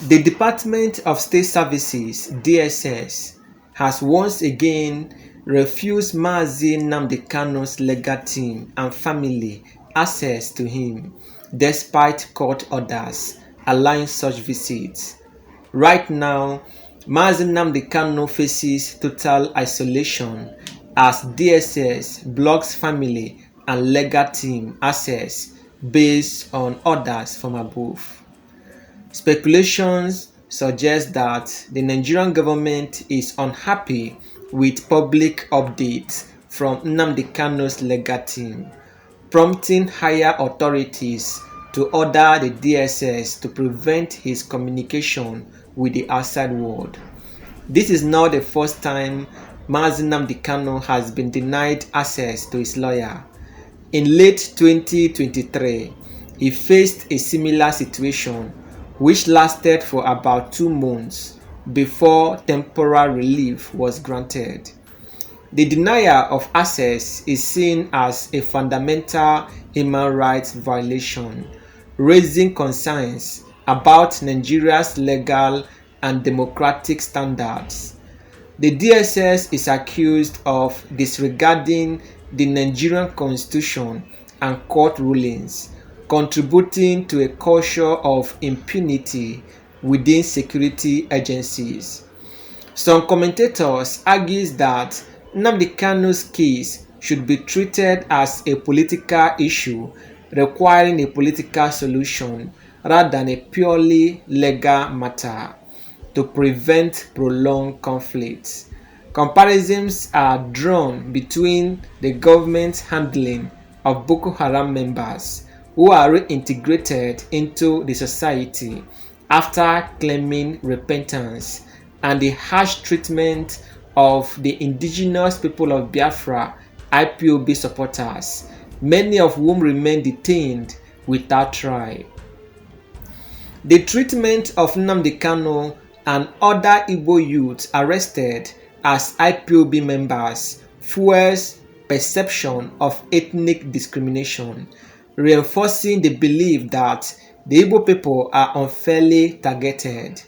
The Department of State Services (DSS) has once again refused Mazi Nnamdi Kanu's legal team and family access to him, despite court orders allowing such visits. Right now, Mazi Nnamdi Kanu faces total isolation as DSS blocks family and legal team access based on orders from above. Speculations suggest that the Nigerian government is unhappy with public updates from Nnamdi Kanu's legal team, prompting higher authorities to order the DSS to prevent his communication with the outside world. This is not the first time Mazi Nnamdi Kanu has been denied access to his lawyer. In late 2023, he faced a similar situation which lasted for about 2 months before temporary relief was granted. The denial of access is seen as a fundamental human rights violation, raising concerns about Nigeria's legal and democratic standards. The DSS is accused of disregarding the Nigerian constitution and court rulings, contributing to a culture of impunity within security agencies. Some commentators argue that Nnamdi Kanu's case should be treated as a political issue requiring a political solution rather than a purely legal matter to prevent prolonged conflicts. Comparisons are drawn between the government's handling of Boko Haram members who are reintegrated into the society after claiming repentance and the harsh treatment of the indigenous people of Biafra IPOB supporters, many of whom remain detained without trial. The treatment of Nnamdi Kanu and other Igbo youths arrested as IPOB members fuels perception of ethnic discrimination, reinforcing the belief that the Igbo people are unfairly targeted.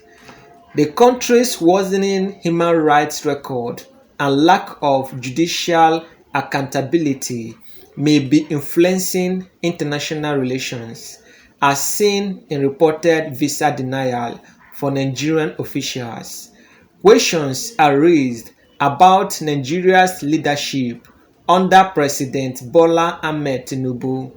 The country's worsening human rights record and lack of judicial accountability may be influencing international relations, as seen in reported visa denial for Nigerian officials. Questions are raised about Nigeria's leadership under President Bola Ahmed Tinubu,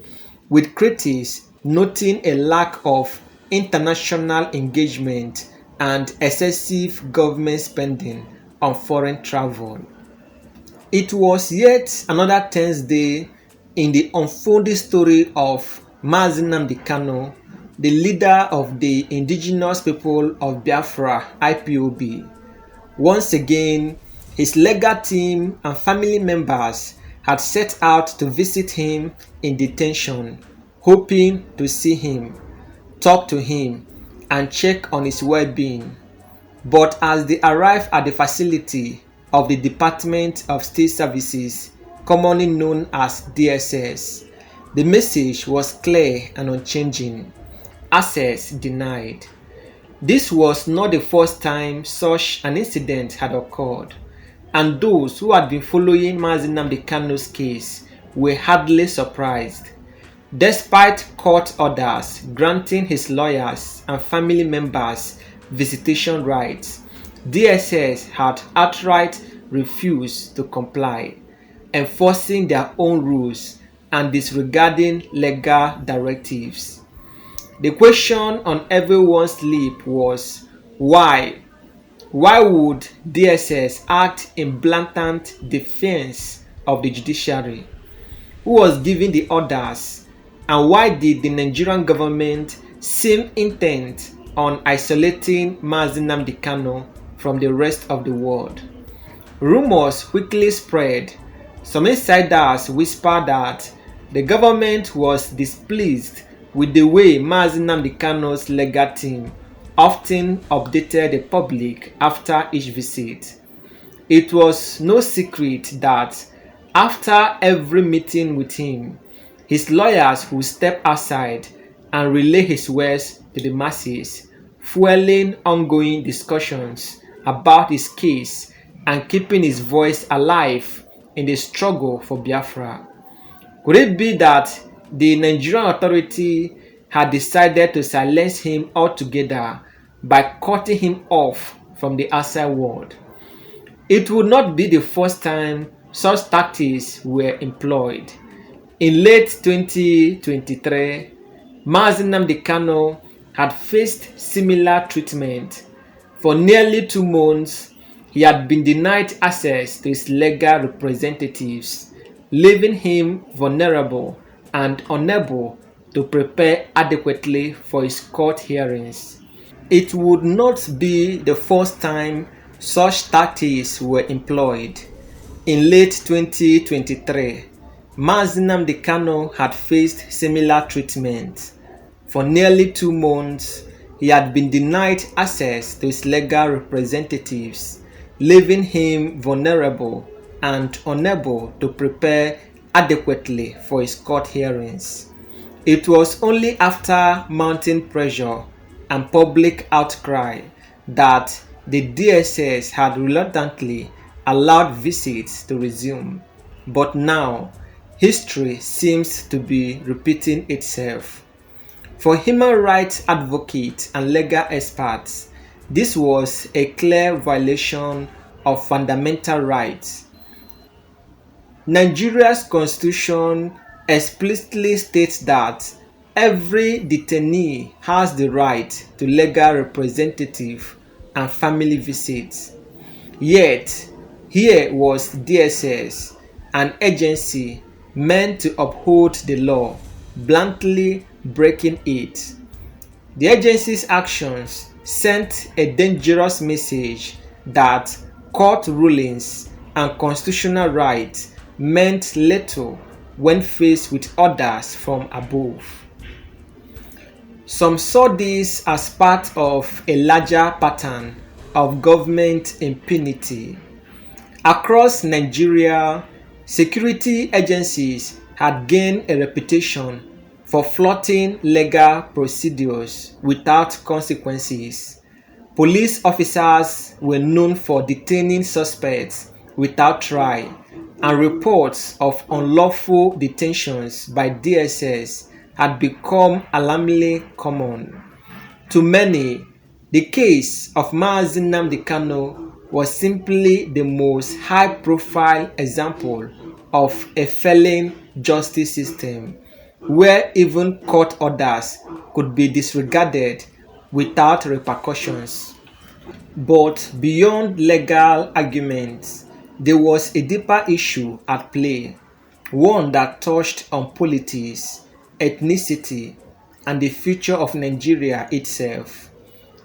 with critics noting a lack of international engagement and excessive government spending on foreign travel. It was yet another tense day in the unfolding story of Mazi Nnamdi Kanu, the leader of the indigenous people of Biafra IPOB. Once again, his legal team and family members had set out to visit him in detention, hoping to see him, talk to him, and check on his well-being. But as they arrived at the facility of the Department of State Services, commonly known as DSS, the message was clear and unchanging: access denied. This was not the first time such an incident had occurred, and those who had been following Mazi Nnamdi Kanu's case were hardly surprised. Despite court orders granting his lawyers and family members visitation rights, DSS had outright refused to comply, enforcing their own rules and disregarding legal directives. The question on everyone's lips was why? Why would DSS act in blatant defiance of the judiciary? Who was giving the orders? And why did the Nigerian government seem intent on isolating Mazi Nnamdi Kanu from the rest of the world? Rumors quickly spread. Some insiders whispered that the government was displeased with the way Mazi Nnamdi Kanu's legal team often updated the public after each visit. It was no secret that after every meeting with him, his lawyers would step aside and relay his words to the masses, fueling ongoing discussions about his case and keeping his voice alive in the struggle for Biafra. Could it be that the Nigerian authority had decided to silence him altogether by cutting him off from the outside world? It would not be the first time such tactics were employed. In late 2023, Mazi Nnamdi Kanu had faced similar treatment. For nearly 2 months, he had been denied access to his legal representatives, leaving him vulnerable and unable to prepare adequately for his court hearings. It would not be the first time such tactics were employed. In late 2023, Mazi Nnamdi Kanu had faced similar treatment. For nearly 2 months, he had been denied access to his legal representatives, leaving him vulnerable and unable to prepare adequately for his court hearings. It was only after mounting pressure and public outcry that the DSS had reluctantly allowed visits to resume. But now, history seems to be repeating itself. For human rights advocates and legal experts, this was a clear violation of fundamental rights. Nigeria's constitution explicitly states that every detainee has the right to legal representative and family visits. Yet, here was DSS, an agency meant to uphold the law, bluntly breaking it. The agency's actions sent a dangerous message that court rulings and constitutional rights meant little when faced with orders from above. Some saw this as part of a larger pattern of government impunity. Across Nigeria, security agencies had gained a reputation for flouting legal procedures without consequences. Police officers were known for detaining suspects without trial, and reports of unlawful detentions by DSS had become alarmingly common. To many, the case of Mazi Nnamdi Kanu was simply the most high-profile example of a failing justice system, where even court orders could be disregarded without repercussions. But beyond legal arguments, there was a deeper issue at play, one that touched on politics, ethnicity, and the future of Nigeria itself.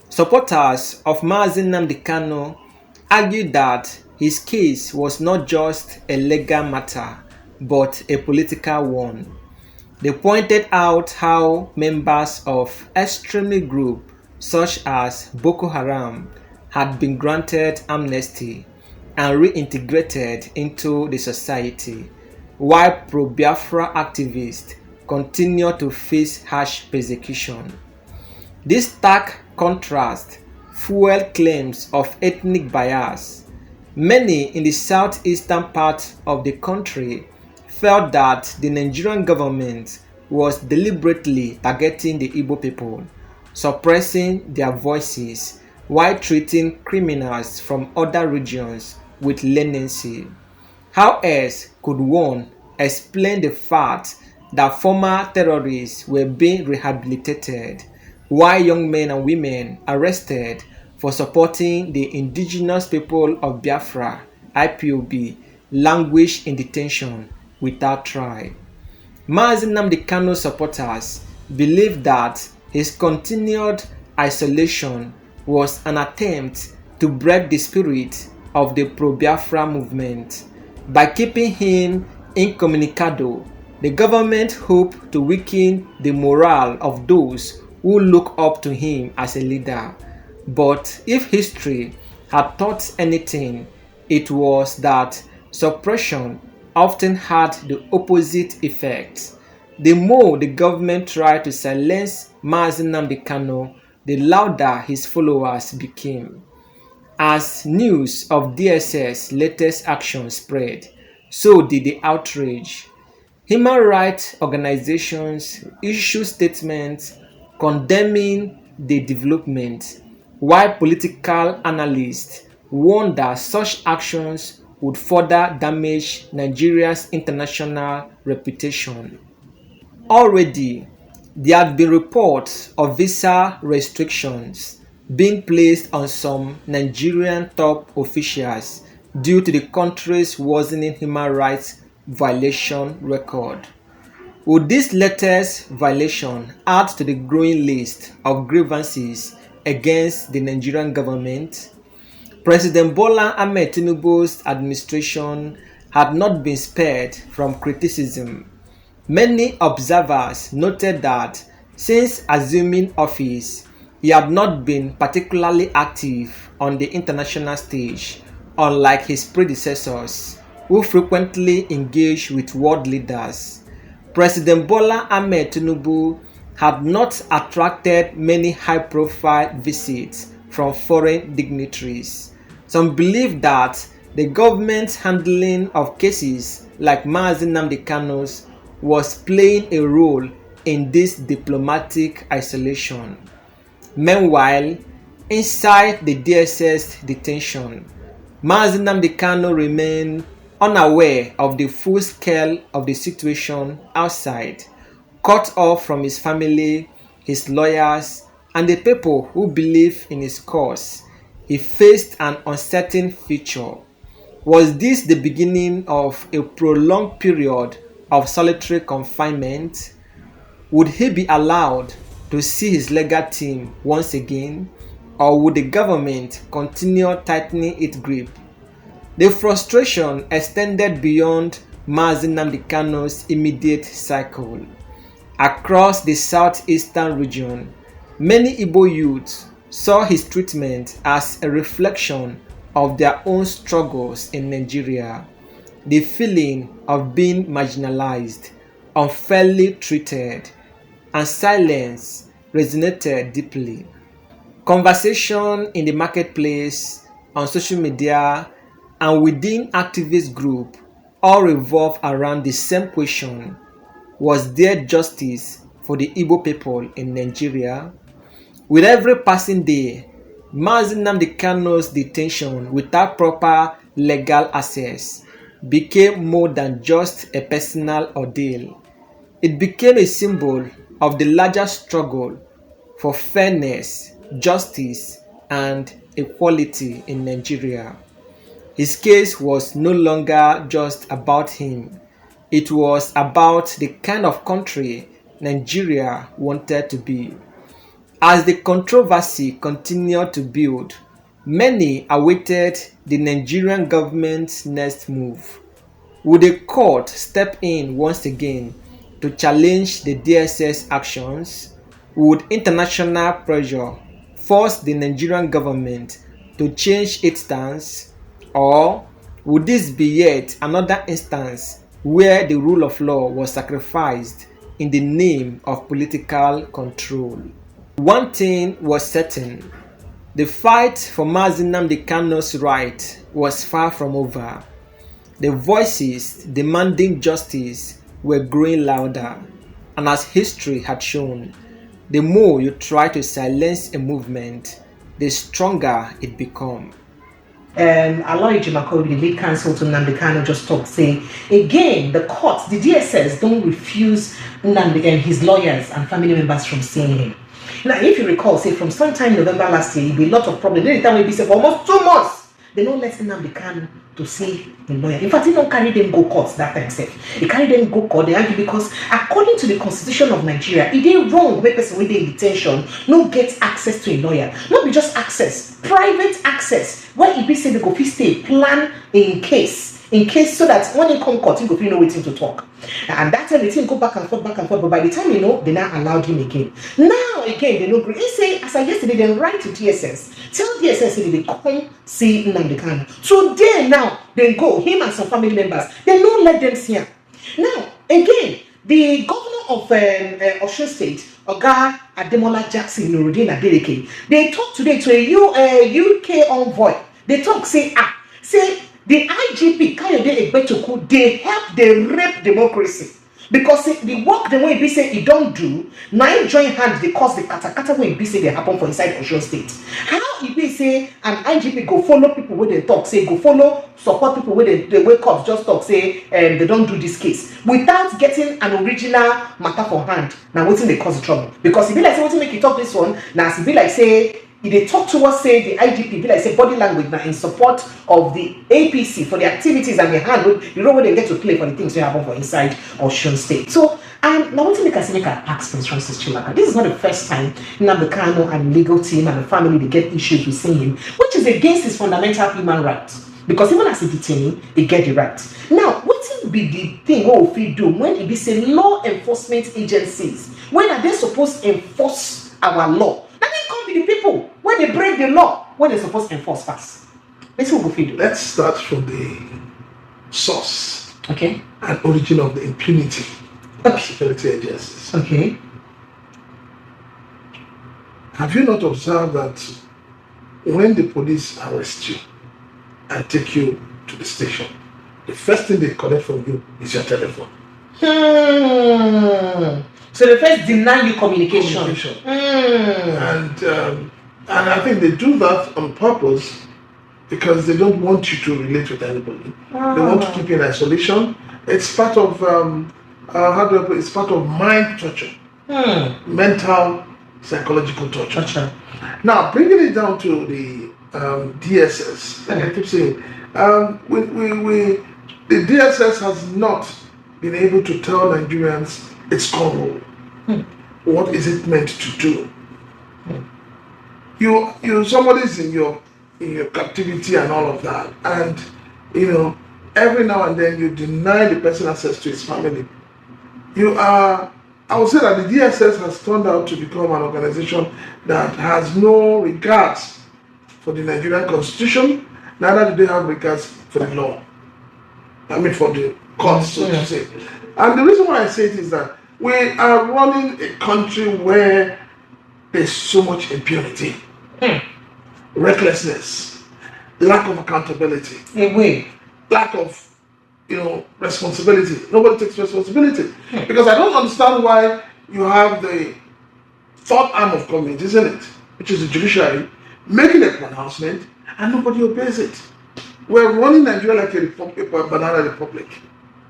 Supporters of Mazi Nnamdi Kanu argued that his case was not just a legal matter, but a political one. They pointed out how members of extremist groups such as Boko Haram had been granted amnesty and reintegrated into the society, while pro-Biafra activists continue to face harsh persecution. This stark contrast fueled claims of ethnic bias. Many in the southeastern part of the country felt that the Nigerian government was deliberately targeting the Igbo people, suppressing their voices while treating criminals from other regions with leniency. How else could one explain the fact that former terrorists were being rehabilitated, while young men and women arrested for supporting the indigenous people of Biafra (IPOB) languish in detention without trial? Mazi Nnamdi Kanu supporters believe that his continued isolation was an attempt to break the spirit of the pro-Biafra movement. By keeping him incommunicado, the government hoped to weaken the morale of those who look up to him as a leader. But if history had taught anything, it was that suppression often had the opposite effect. The more the government tried to silence Mazi Nnamdi Kanu, the louder his followers became. As news of DSS latest action spread, so did the outrage. Human rights organizations issued statements condemning the development, while political analysts warned that such actions would further damage Nigeria's international reputation. Already, there have been reports of visa restrictions being placed on some Nigerian top officials due to the country's worsening human rights violation record. Would this latest violation add to the growing list of grievances against the Nigerian government? President Bola Ahmed Tinubu's administration had not been spared from criticism. Many observers noted that since assuming office, he had not been particularly active on the international stage, unlike his predecessors, who frequently engaged with world leaders. President Bola Ahmed Tinubu had not attracted many high-profile visits from foreign dignitaries. Some believe that the government's handling of cases like Mazi Nnamdi Kanu's was playing a role in this diplomatic isolation. Meanwhile, inside the DSS detention, Mazi Nnamdi Kanu remained unaware of the full scale of the situation outside, cut off from his family, his lawyers, and the people who believe in his cause. He faced an uncertain future. Was this the beginning of a prolonged period of solitary confinement? Would he be allowed to see his legal team once again, or would the government continue tightening its grip? The frustration extended beyond Mazi Nnamdi Kanu's immediate circle. Across the southeastern region, many Igbo youths saw his treatment as a reflection of their own struggles in Nigeria. The feeling of being marginalized, unfairly treated, and silence resonated deeply. Conversation in the marketplace, on social media, and within activist groups all revolve around the same question: was there justice for the Igbo people in Nigeria? With every passing day, Mazi Nnamdi Kanu's detention without proper legal access became more than just a personal ordeal. It became a symbol of the larger struggle for fairness, justice, and equality in Nigeria. His case was no longer just about him. It was about the kind of country Nigeria wanted to be. As the controversy continued to build, many awaited the Nigerian government's next move. Would the court step in once again to challenge the DSS actions? Would international pressure force the Nigerian government to change its stance? Or would this be yet another instance where the rule of law was sacrificed in the name of political control? One thing was certain: the fight for Mazi Nnamdi Kanu's right was far from over. The voices demanding justice were growing louder, and as history had shown, the more you try to silence a movement, the stronger it becomes. Aloy Jimakori, the lead counsel to Nnamdi Kanu, just talked, saying, again, the courts, the DSS, don't refuse Nnamdi and his lawyers and family members from seeing him. Now, if you recall, say from sometime November last year, it be a lot of problems. Then the time we be say for almost 2 months, they don't let Nnamdi Kanu to see the lawyer. In fact, he don't carry them go court that time. He carry them go court. They argue because according to the Constitution of Nigeria, it is wrong when person with in detention no get access to a lawyer. Not be just access, private access. Where it be say they go fit stay plan in case, so that when he come court, he go fit know waiting to talk. And that time the thing go back and forth, but by the time they now allowed him again. Now again, they no agree. He say, as I yesterday, they write to DSS. Tell DSS that they come see Nnamdi Kanu. Today now, they go, him and some family members, they don't let them see him. Now, again, the governor of Osun State Oga Ademola Jackson Nuruddin Adeleke, they talk today to a UK envoy. They talk say the IGP Kayode Egbetoku, they help, they rape democracy. Because the work the way be say he don't do, now he join hand they cause the kata way be say they happen for inside Osun State. How he be say an IGP go follow people where they talk, say go follow support people where they wake up just talk, say they don't do this case without getting an original matter for hand. Now what's they cause the trouble? Because if be like say what's make you talk this one, now if be like say if they talk to us, say the IGP, be like say body language now in support of the APC for the activities and the hand, you know where they get to play for the things we happen for inside Osun State. So now what make us make an ask Prince Francis Chilaka. This is not the first time Nnamdi Kanu and legal team and the family they get issues with seeing him, which is against his fundamental human rights. Because even as a detainee, they get the right. Now, what will be the thing what we do when it be say law enforcement agencies, when are they supposed to enforce our law? Now they come be the people when they break the law, when they're supposed to enforce fast. Let's see what we do. Let's start from the source, okay, and origin of the impunity of security agencies. Okay. Have you not observed that when the police arrest you and take you to the station, the first thing they collect from you is your telephone? So they first deny you communication. And I think they do that on purpose because they don't want you to relate with anybody. They want to keep you in isolation. It's part of how do I put it? It's part of mind torture, mental, psychological torture. Now, bringing it down to the DSS, like I keep saying, the DSS has not been able to tell Nigerians its core role. What is it meant to do? Somebody's in your captivity and all of that, and every now and then you deny the person access to his family. I would say that the DSS has turned out to become an organization that has no regards for the Nigerian constitution, neither do they have regards for the law. I mean for the courts, so to say. And the reason why I say it is that we are running a country where there's so much impunity, recklessness, lack of accountability, lack of responsibility. Nobody takes responsibility. Because I don't understand why you have the third arm of government, isn't it? Which is the judiciary, making a pronouncement and nobody obeys it. We're running Nigeria like a banana republic.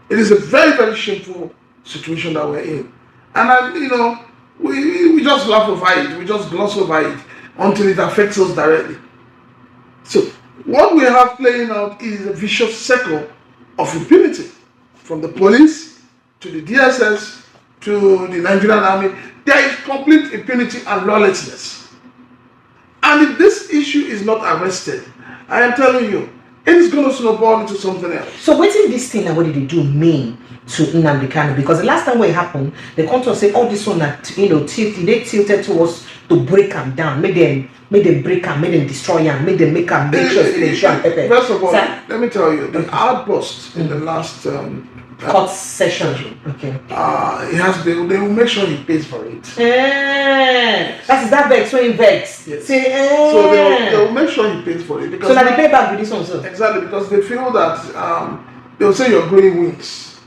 It is a very, very shameful situation that we're in. And we just laugh over it, we just gloss over it until it affects us directly. So what we have playing out is a vicious circle of impunity, from the police to the DSS to the Nigerian army. There is complete impunity and lawlessness. And if this issue is not arrested, I am telling you, it is going to snowball into something else. So what did this thing and what did they do mean to Nnamdi Kanu? Because the last time when it happened, the country say, oh, this one that they tilted towards to break them down, make them break them, make them destroy them, make them make them make sure they show pepper. First of all, let me tell you, the outburst in the last court session. Okay. They will make sure he pays for it. That's that vex when he vex. Yes. So they will make sure he pays for it. Because so that they pay back with this one, sir. Exactly, because they feel that they will say you're growing wings.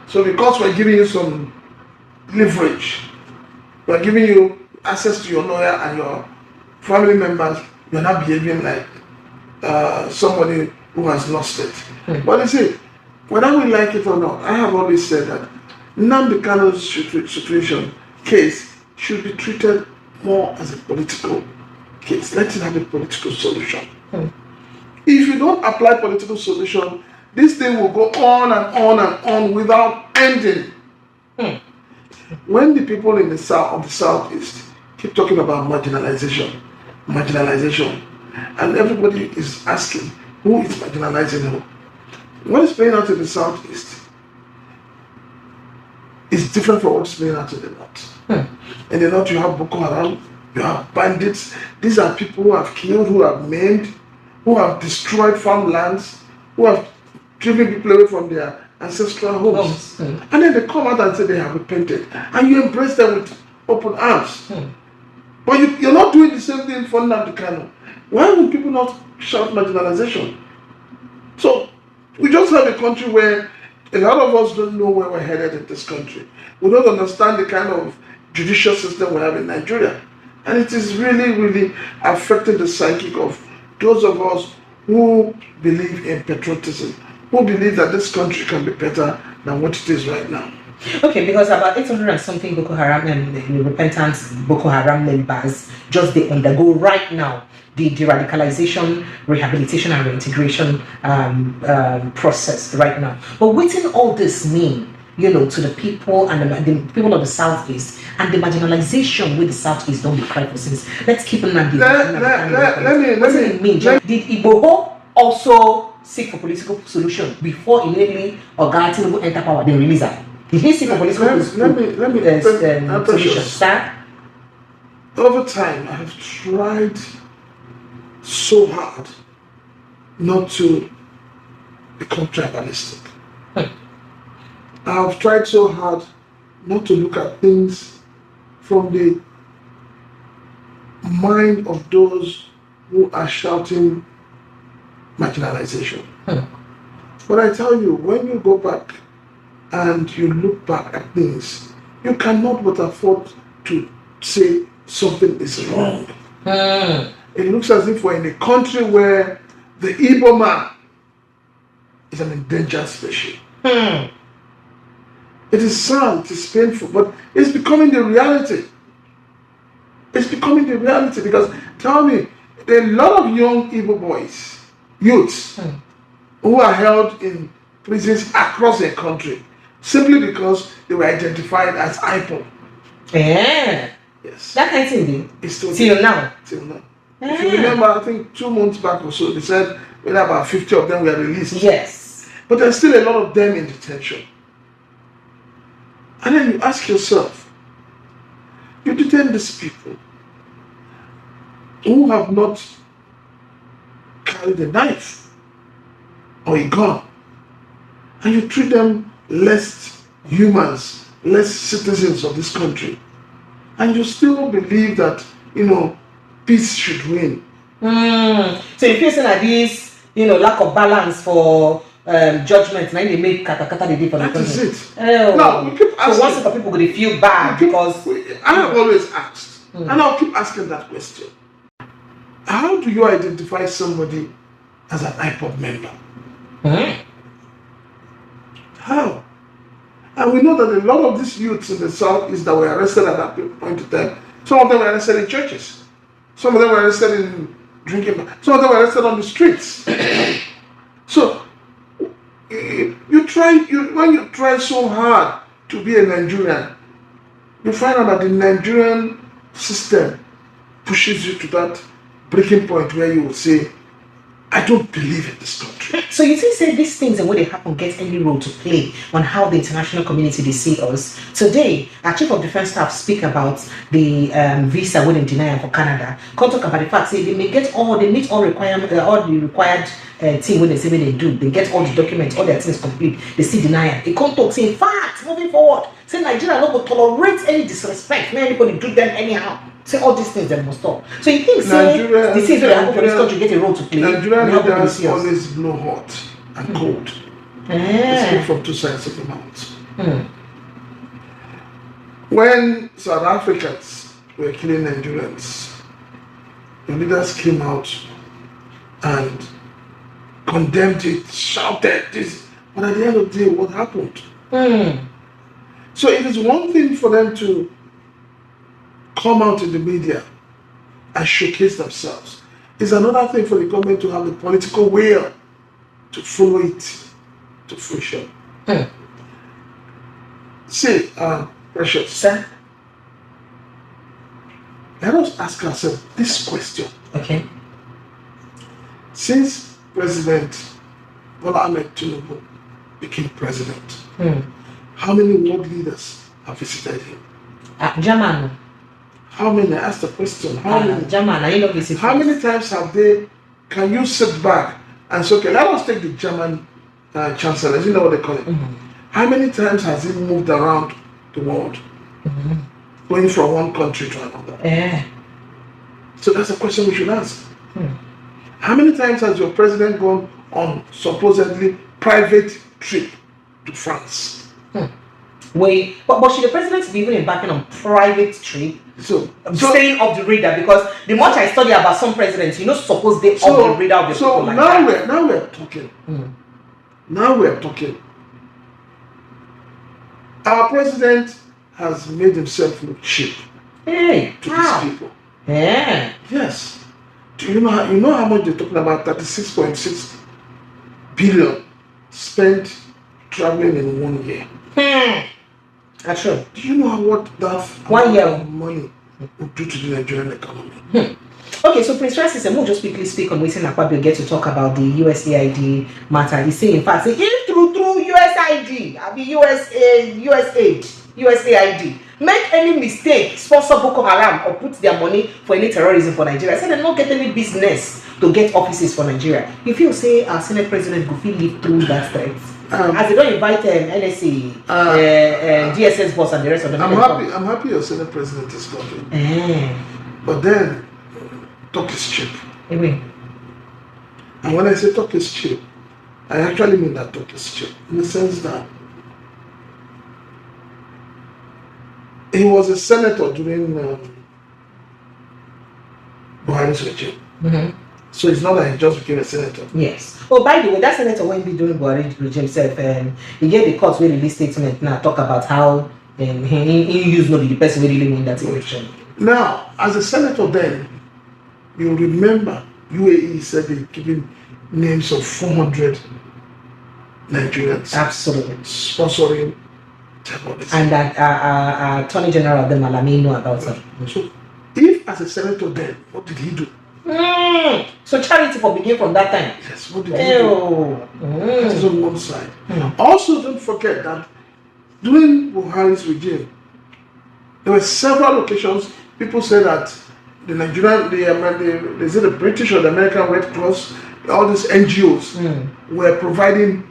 So because we're giving you some leverage, we're giving you access to your lawyer and your family members, you're not behaving like somebody who has lost it. But you see, whether we like it or not, I have always said that Nnamdi Kanu's case should be treated more as a political case. Let it have a political solution. If you don't apply political solution, this thing will go on and on and on without ending. When the people in the southeast keep talking about marginalization, and everybody is asking who is marginalizing who, what is playing out in the southeast is different from what's playing out in the north. In the north, you have Boko Haram, you have bandits. These are people who have killed, who have maimed, who have destroyed farmlands, who have driven people away from their ancestral homes. And then they come out and say they have repented. And you embrace them with open arms. But you're not doing the same thing for Nnamdi Kanu. Why would people not shout marginalization? So we just have a country where a lot of us don't know where we're headed in this country. We don't understand the kind of judicial system we have in Nigeria. And it is really, really affecting the psyche of those of us who believe in patriotism, who believe that this country can be better than what it is right now. Okay, because about 800 and something Boko Haram and repentant Boko Haram members just they undergo right now the de-radicalization, rehabilitation and reintegration process right now. But what did all this mean, to the people and the people of the Southeast and the marginalization with the Southeast don't be cried for since. Let's keep in mind. What does it mean? Did Igboho also seek for political solution before immediately Oga Tinubu enter power? They release that. Did he seek for political solution? Sir? Over time, I have tried so hard not to become tribalistic. I've tried so hard not to look at things from the mind of those who are shouting marginalization. But I tell you, when you go back and you look back at things, you cannot but afford to say something is wrong. It looks as if we're in a country where the Igbo man is an endangered species. It is sad, it is painful, but it's becoming the reality. It's becoming the reality because, tell me, there are a lot of young Igbo boys, youths, who are held in prisons across the country simply because they were identified as IPOB. Yeah. Yes. That kind of thing, it's still till now. Till now. If you remember, I think 2 months back or so, they said about 50 of them were released. Yes. But there's still a lot of them in detention. And then you ask yourself, you detain these people who have not carried a knife or a gun, and you treat them less humans, less citizens of this country, and you still believe that, peace should win. So if you're saying that this, lack of balance for judgment, now they make katakata the day for the country. That is it. Now, we keep asking. So once the people going to feel bad because... I have always asked, and I'll keep asking that question. How do you identify somebody as an IPOB member? How? And we know that a lot of these youths in the Southeast that were arrested at that point in time, some of them were arrested in churches. Some of them were arrested in drinking. Some of them were arrested on the streets. So, when you try so hard to be a Nigerian, you find out that the Nigerian system pushes you to that breaking point where you will say, I don't believe in this country. So you think say these things and when they happen get any role to play on how the international community they see us? Today, our Chief of Defense Staff speak about the visa when they deny for Canada. Can't talk about the fact say they meet all requirement, all the required thing when they say when they do, they get all the documents, all their things complete. They still deny it. They can't talk say in fact moving forward, say Nigeria not will tolerate any disrespect. May anybody do them anyhow. Say all these things they must stop. So you think the things that happen for this country get a role to play? Nigerian leaders always blow hot and cold. They speak from two sides of the mouth. When South Africans were killing Nigerians, the leaders came out and condemned it, shouted this. But at the end of the day, what happened? So it is one thing for them to come out in the media and showcase themselves. It's another thing for the government to have the political will to follow it to fruition. See, Precious, sir, let us ask ourselves this question. Okay. Since President Bola Ahmed Tinubu became president, how many world leaders have visited him? German. How many? I asked the question. How many? German, I know visited. How many times have they? Can you sit back and say, okay, let us take the German chancellor. You know what they call it? How many times has he moved around the world? going from one country to another. Yeah. So that's a question we should ask. How many times has your president gone on supposedly private trip to France? Wait, but should the president be even embarking on private trip? So staying off the radar, because the much I study about some presidents, suppose they off the radar of the people like that. Now we're talking. Now we're talking. Our president has made himself look cheap to these people. Yeah. Yes. Do you know how much they're talking about? 36.6 billion spent traveling in 1 year. That's true. Do you know what that 1 year of money would do to the Nigerian economy? Okay, so Prince Francis, we'll just quickly speak on waiting Akpabio get to talk about the USAID matter. He say, in fact, if through USAID, USAID, make any mistake, sponsor Boko Haram or put their money for any terrorism for Nigeria, I said they not get any business to get offices for Nigeria. If you say our Senate President go feel live through that threat, as they don't invite NSA, DSS boss and the rest of them. I'm happy your Senate President is talking. But then, talk is cheap. Amen. And when I say talk is cheap, I actually mean that talk is cheap. In the sense that he was a senator during Buhari's regime. So it's not that he just became a senator. Yes. Oh, by the way, that senator won't be doing Buhari regime himself. He gave the court where release statement now talk about how he used not the person who really win that election. Now, as a senator then, you remember UAE said they're giving names of 400 Nigerians. Absolutely. Sponsoring terrorism. And that Attorney General of the Malami know about it. So, if as a senator then, what did he do? So charity for begin from that time. Yes, what did he do? That is on one side. Also, don't forget that during Buhari's regime, there were several occasions people said that the Nigerian, the British or the American Red Cross, all these NGOs were providing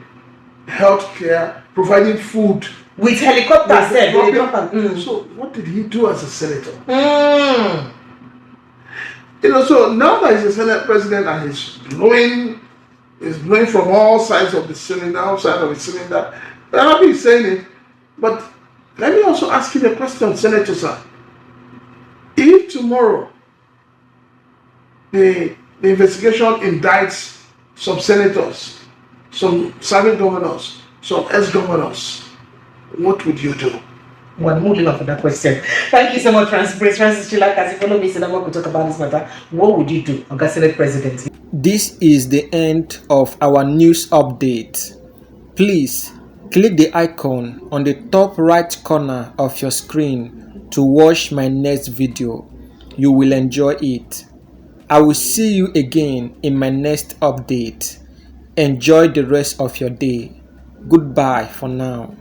health care, providing food. With helicopters. So what did he do as a senator? So now that he's a Senate President and he's blowing from all sides of the cylinder, outside of the cylinder, I'm happy he's saying it. But let me also ask you a question, Senator sir. If tomorrow the investigation indicts some senators, some serving governors, some ex-governors, what would you do? Well, moving on for that question. Thank you so much, Prince Francis Chilak. As you follow me, Sinama could talk about this matter. What would you do, Senate President? This is the end of our news update. Please click the icon on the top right corner of your screen to watch my next video. You will enjoy it. I will see you again in my next update. Enjoy the rest of your day. Goodbye for now.